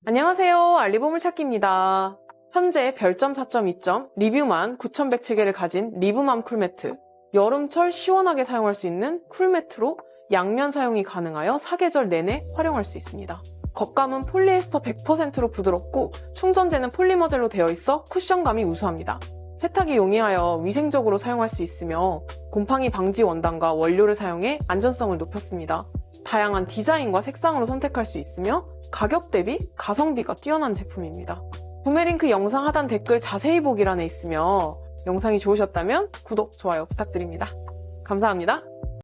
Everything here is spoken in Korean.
안녕하세요. 알리보물찾기입니다. 현재 별점 4.2점, 리뷰만 9,107개를 가진 리브맘 쿨매트. 여름철 시원하게 사용할 수 있는 쿨매트로 양면 사용이 가능하여 사계절 내내 활용할 수 있습니다. 겉감은 폴리에스터 100%로 부드럽고 충전재는 폴리머젤로 되어 있어 쿠션감이 우수합니다. 세탁이 용이하여 위생적으로 사용할 수 있으며 곰팡이 방지 원단과 원료를 사용해 안전성을 높였습니다. 다양한 디자인과 색상으로 선택할 수 있으며 가격 대비 가성비가 뛰어난 제품입니다. 구매 링크 영상 하단 댓글 자세히 보기란에 있으며 영상이 좋으셨다면 구독, 좋아요 부탁드립니다. 감사합니다.